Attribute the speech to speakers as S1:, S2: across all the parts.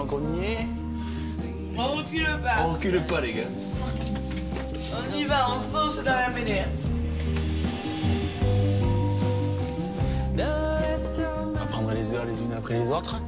S1: maintenant qu'on y est,
S2: On recule pas.
S1: on recule pas, les gars.
S2: On y va, on fonce dans la mêlée.
S1: On prendra les heures les unes après les autres.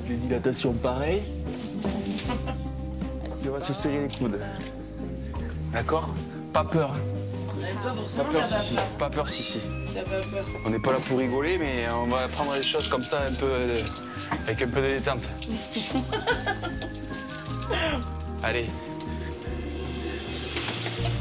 S1: Les dilatations pareil. Et on va se serrer les coudes. D'accord? Pas peur.
S2: Et toi,
S1: Pas
S2: forcément,
S1: peur,
S2: t'as pas
S1: Sissi.
S2: peur.
S1: Pas peur, Sissi.
S2: T'as pas peur.
S1: On n'est pas là pour rigoler, mais on va prendre les choses comme ça, un peu, avec un peu de détente. Allez.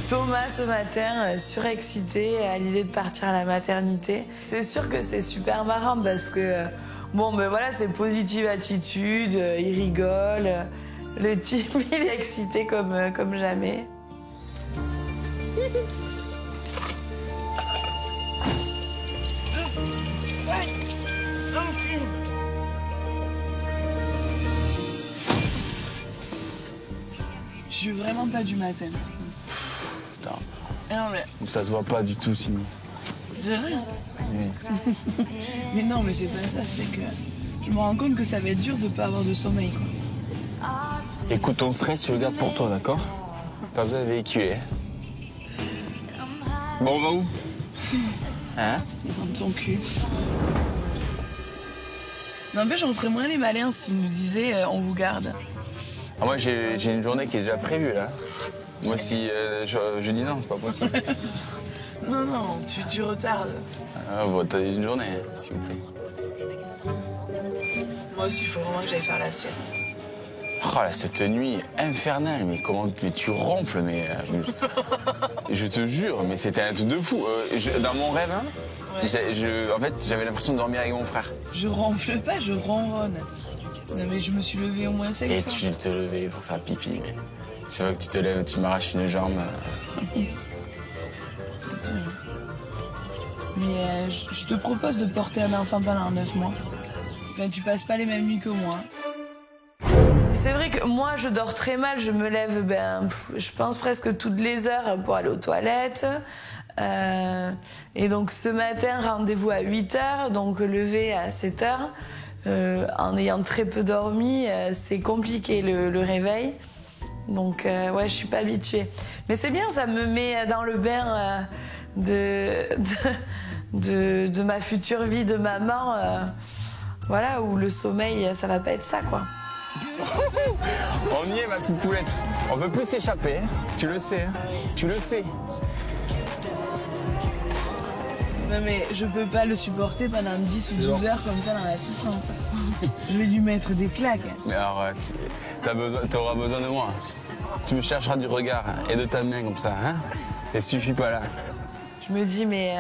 S2: Thomas, ce matin, surexcité à l'idée de partir à la maternité. C'est sûr que c'est super marrant parce que, bon, ben voilà, c'est positive attitude, il rigole. Le type, il est excité comme jamais. Je suis vraiment pas du matin.
S1: Putain.
S2: Ah non, mais
S1: Ça se voit pas du tout, sinon.
S2: c'est vrai.
S1: Oui.
S2: Mais non, mais c'est pas ça, c'est que je me rends compte que ça va être dur de pas avoir de sommeil, quoi.
S1: Écoute, ton stress, tu le gardes pour toi, d'accord? Pas besoin de véhiculer. Bon, on va où? Hein?
S2: Dans ton cul. N'empêche, on ferait moins les malins s'ils nous disaient on vous garde.
S1: Ah, moi, j'ai une journée qui est déjà prévue, là. Moi, si je dis non, c'est pas possible.
S2: Non, non, tu retardes.
S1: Ah, bon, t'as une journée, s'il vous plaît.
S2: Moi aussi, il faut vraiment que j'aille faire la sieste.
S1: Oh là, cette nuit infernale, mais comment tu ronfles, mais je te jure, mais c'était un truc de fou. Dans mon rêve, hein,
S2: Ouais.
S1: en fait, j'avais l'impression de dormir avec mon frère.
S2: Je ronfle pas, je ronronne. Non, mais je me suis levée au moins 5 fois.
S1: Et tu te levais pour faire pipi, mais c'est vrai que tu te lèves, tu m'arraches une jambe.
S2: C'est dur. Mais je te propose de porter un enfant pendant 9 mois. Enfin, tu passes pas les mêmes nuits que moi. C'est vrai que moi, je dors très mal. Je me lève, je pense presque toutes les heures pour aller aux toilettes. Et donc, ce matin, rendez-vous à 8h, donc lever à 7h. En ayant très peu dormi, c'est compliqué le réveil. Donc, ouais, je suis pas habituée. Mais c'est bien, ça me met dans le bain de ma future vie de maman. Voilà, où le sommeil, ça va pas être ça, quoi.
S1: On y est, ma petite poulette. On peut plus s'échapper, hein. Tu le sais, hein. Tu le sais.
S2: Non mais je peux pas le supporter pendant 10 ou 12 heures comme ça dans la souffrance. Je vais lui mettre des claques.
S1: Mais arrête, t'auras besoin de moi. Tu me chercheras du regard et de ta main comme ça, hein. Et suffit pas là.
S2: Je me dis, mais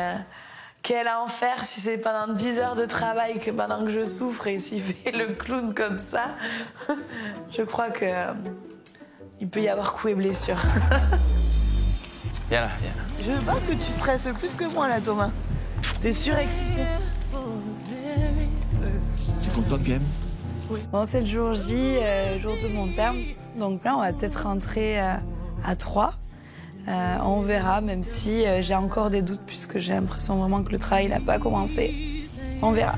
S2: quel enfer si c'est pendant 10 heures de travail que pendant que je souffre et s'il fait le clown comme ça. Je crois que il peut y avoir coup et blessure.
S1: Viens là, viens là.
S2: Je pense que tu stresses plus que moi là, Thomas. T'es surexcité.
S1: T'es contente quand même?
S2: Oui. Bon, c'est le jour J, jour de mon terme. Donc là, on va peut-être rentrer à 3. On verra, même si j'ai encore des doutes puisque j'ai l'impression vraiment que le travail n'a pas commencé. On verra.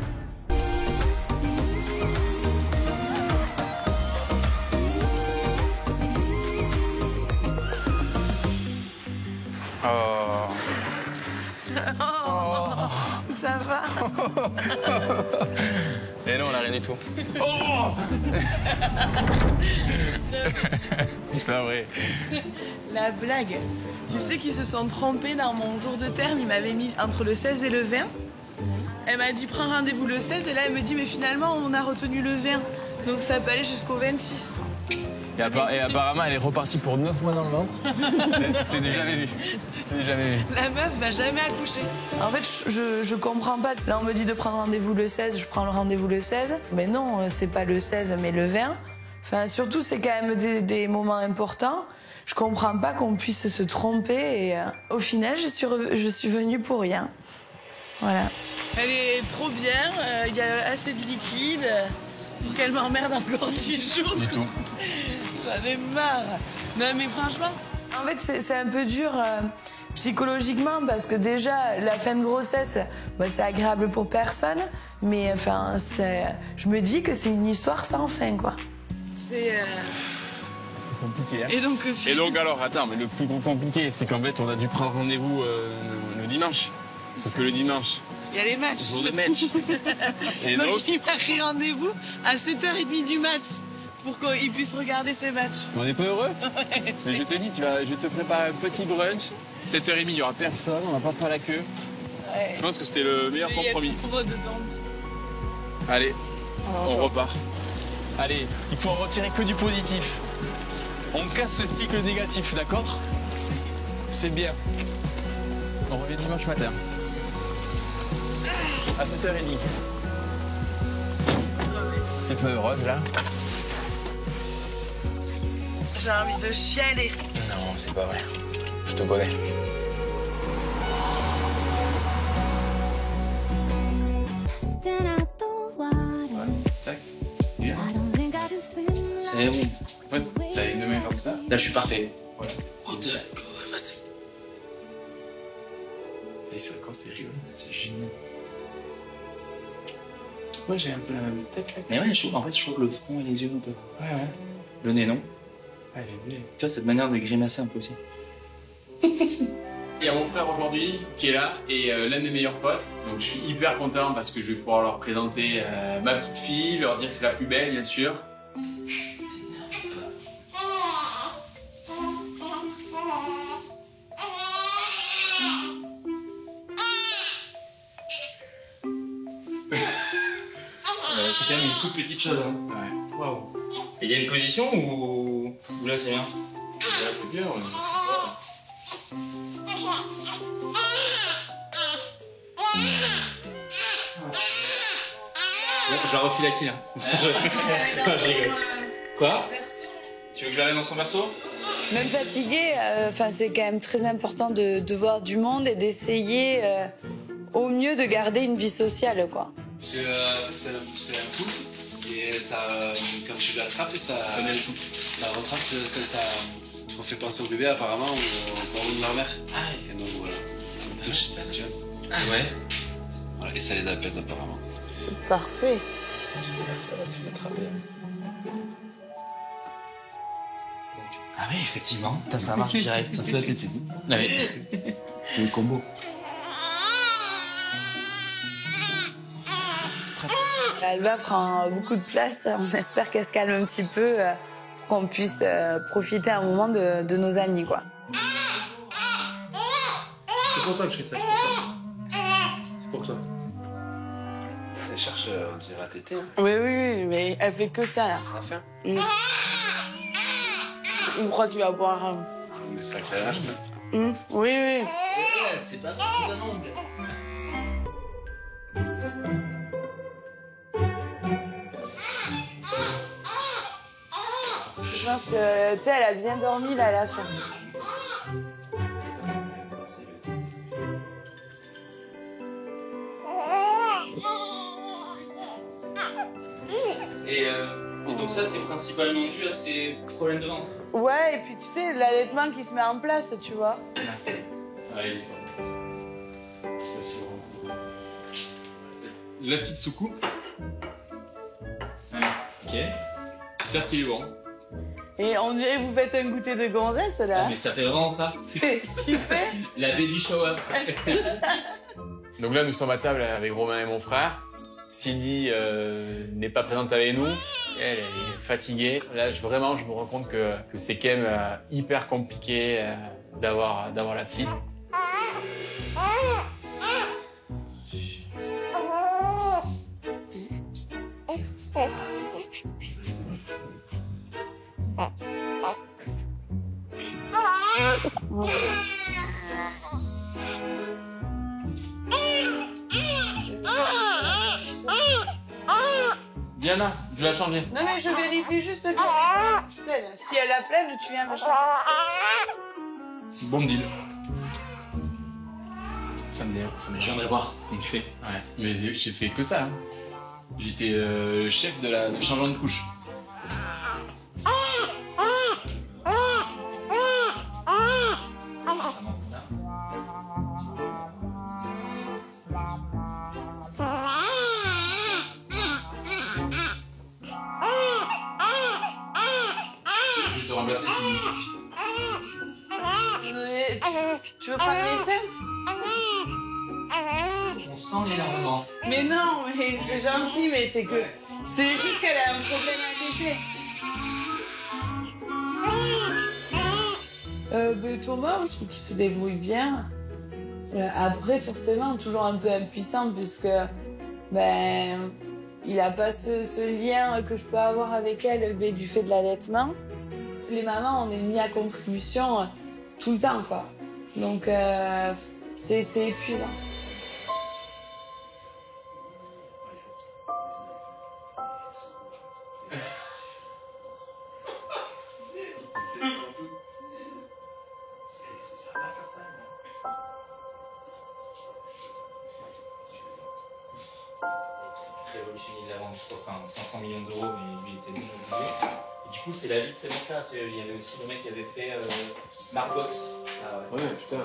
S1: Oh.
S2: Ça va?
S1: Et non, on n'a rien du tout. Oh. C'est pas vrai.
S2: La blague. Tu sais qu'ils se sont trompés dans mon jour de terme. Ils m'avaient mis entre le 16 et le 20. Elle m'a dit prends rendez-vous le 16 et là elle me dit mais finalement on a retenu le 20. Donc ça peut aller jusqu'au 26.
S1: Et apparemment, elle est repartie pour 9 mois dans le ventre. C'est du jamais vu. C'est du jamais vu.
S2: La meuf va jamais accoucher. En fait, je comprends pas. Là, on me dit de prendre rendez-vous le 16, je prends le rendez-vous le 16. Mais non, c'est pas le 16, mais le 20. Enfin, surtout, c'est quand même des moments importants. Je comprends pas qu'on puisse se tromper et au final, je suis venue pour rien. Voilà. Elle est trop bien, il y a assez de liquide pour qu'elle m'emmerde encore 10 jours.
S1: Du tout.
S2: J'en ai marre. Non mais franchement, en fait c'est un peu dur psychologiquement parce que déjà la fin de grossesse, c'est agréable pour personne, mais enfin je me dis que c'est une histoire sans fin quoi. C'est
S1: compliqué, hein.
S2: Et donc
S1: alors, attends, mais le plus compliqué, c'est qu'en fait, on a dû prendre rendez-vous le dimanche. Sauf que le dimanche,
S2: il y a les matchs.
S1: jour de match. Et
S2: donc il m'a pris rendez-vous à 7h30 du mat pour qu'il puisse regarder ses matchs.
S1: On n'est pas heureux?
S2: Ouais.
S1: Mais je te dis, je te prépare un petit brunch. 7h30, il n'y aura personne, on va pas faire la queue.
S2: Ouais.
S1: Je pense que c'était le meilleur compromis.
S2: Il y a trop de zombies.
S1: Allez, on repart. Allez, il faut en retirer que du positif. On casse ce cycle négatif, d'accord? C'est bien. On revient dimanche matin. À 7h30. T'es pas heureuse, là?
S2: J'ai envie de chialer.
S1: Non, c'est pas vrai. Je te connais. Tac. Bien.
S3: C'est bon.
S1: En fait, j'avais une main comme ça.
S3: Là, je suis parfait.
S1: Voilà.
S3: Oh, d'accord, vas-y.
S1: Et ça, quand t'es rigolo, c'est génial. Moi, j'ai un peu la même tête, là.
S3: Mais ouais, en fait, je trouve que le front et les yeux un peu.
S1: Ouais, ouais.
S3: Le nez, non?
S1: Ouais, j'ai vu.
S3: Tu vois, cette manière de grimacer un peu aussi.
S1: Il y a mon frère aujourd'hui qui est là et l'un de mes meilleurs potes. Donc je suis hyper content parce que je vais pouvoir leur présenter ma petite fille, leur dire que c'est la plus belle, bien sûr.
S3: C'est quand même une toute petite chose, hein.
S1: Ouais.
S3: Waouh. Et il y a une position ou là, c'est bien?
S1: Ouais, c'est bien, ouais.
S3: Bon, je la refile à qui, là? Je rigole. Quoi? Tu veux que je la mette dans son berceau?
S2: Même fatigué, c'est quand même très important de voir du monde et d'essayer au mieux de garder une vie sociale, quoi.
S4: C'est un coup et ça, quand tu l'attrapes, ça retrace, ça te refait penser au bébé apparemment ou au de leur mère.
S3: Ah,
S4: et donc voilà, on touche ça, tu vois.
S3: ah ouais.
S4: Voilà, et ça les apaise apparemment.
S2: Parfait.
S4: Ça va se l'attraper.
S3: Ah oui, effectivement, ça marche direct. Ça fait appétit. Ah oui. C'est le combo.
S2: Alba prend beaucoup de place. On espère qu'elle se calme un petit peu pour qu'on puisse profiter un moment de nos amis, quoi.
S4: C'est pour toi que je fais ça. C'est pour toi. Elle cherche, on dirait à téter. Hein.
S2: Oui, mais elle fait que ça, là.
S4: À la fin.
S2: Je crois que tu vas boire.
S4: Mais sacré rêve, ça.
S2: Oui.
S3: C'est pas un ongle.
S2: Je pense que, tu sais, elle a bien dormi, là, à la fin.
S3: Et donc ça, c'est principalement dû à ces problèmes de ventre.
S2: Ouais, et puis, tu sais, l'allaitement qui se met en place, tu vois.
S1: Allez, ça. La petite soucoupe.
S3: Ok.
S1: J'espère qu'il est bon.
S2: Et on dirait que vous faites un goûter de gonzesse, là.
S3: Ah, mais ça fait vraiment ça.
S2: Tu sais.
S3: La baby shower.
S1: Donc là, nous sommes à table avec Romain et mon frère. Cindy n'est pas présente avec nous. Elle est fatiguée. Là, je me rends compte que c'est quand même hyper compliqué d'avoir la petite. Diana, je vais la changer.
S2: Non, mais je vérifie juste qu'elle est pleine. Si elle est pleine, tu viens machin.
S1: Bon deal.
S3: Je viendrai voir comment tu fais.
S1: Ouais, mais j'ai fait que ça. Hein. J'étais le chef de changement de couche.
S2: Tu veux prendre les seins?
S3: On sent l'énervement.
S2: Mais non, mais c'est gentil, mais c'est que... C'est juste qu'elle a un problème à côté. Thomas, je trouve qu'il se débrouille bien. Après, forcément, toujours un peu impuissant, puisque... Ben... Il a pas ce lien que je peux avoir avec elle du fait de l'allaitement. Les mamans, on est mis à contribution tout le temps, quoi. Donc, c'est épuisant.
S3: Révolutionné la vente, enfin 500 millions d'euros, mais lui était non obligé. Et du coup, c'est la vie de ces mecs-là. Tu sais, il y avait aussi le mec qui avait fait Smartbox.
S4: Ah
S1: Ouais, putain.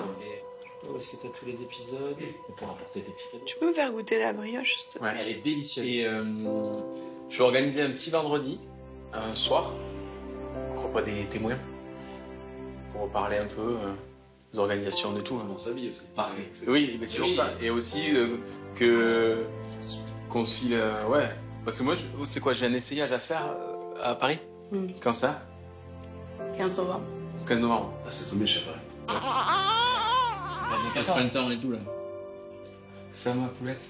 S3: Où est-ce que tu as tous les épisodes pour apporter tes piquets.
S2: Tu peux me faire goûter la brioche, s'il te plaît?
S1: Ouais.
S3: Elle est délicieuse.
S1: Et je vais organiser un petit vendredi, un soir, repas des témoins, pour parler un peu des organisations et tout.
S4: On s'habille aussi.
S3: Parfait.
S1: Oui, mais c'est pour ça. Et aussi qu'on se file, ouais. Parce que moi, c'est quoi, j'ai un essayage à faire à Paris. Quand ça?
S2: 15 novembre.
S1: 15 novembre.
S4: Ah, c'est tombé, je sais pas.
S3: Donc à printemps et tout là.
S1: Ça, ma poulette.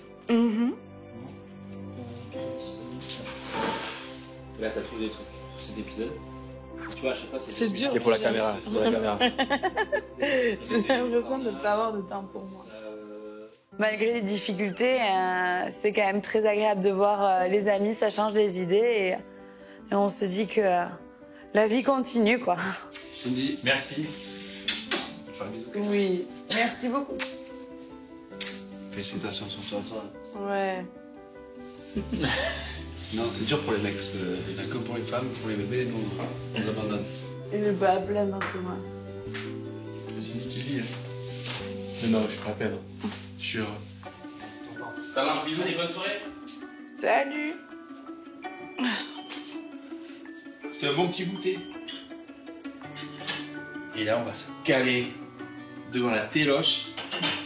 S3: Là, t'as tous les trucs, tous ces épisodes. Tu vois, à chaque fois,
S2: C'est dur.
S1: C'est pour la caméra, c'est pour la caméra.
S2: J'ai l'impression de ne pas avoir de temps pour moi. Malgré les difficultés, c'est quand même très agréable de voir les amis, ça change les idées et on se dit que la vie continue, quoi.
S4: Cindy,
S3: Merci.
S4: je vais faire un bisou.
S2: Oui, merci beaucoup.
S4: Félicitations sur toi.
S2: Ouais.
S4: Non, c'est dur pour les mecs, parce qu'il n'y en a que pour les femmes, pour les bébés, nous, on les abandonne.
S2: Et le bas plein dans Thomas.
S1: C'est Cindy qui le dit. Mais non, je suis pas à peine. Je suis heureux.
S3: Ça marche, bisous et bonne soirée.
S2: Salut.
S1: C'est un bon petit goûter. Et là, on va se caler devant la téloche,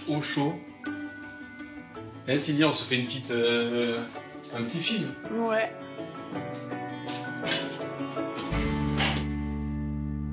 S1: au chaud. Et Cindy, on se fait une petite, un petit film.
S2: Ouais.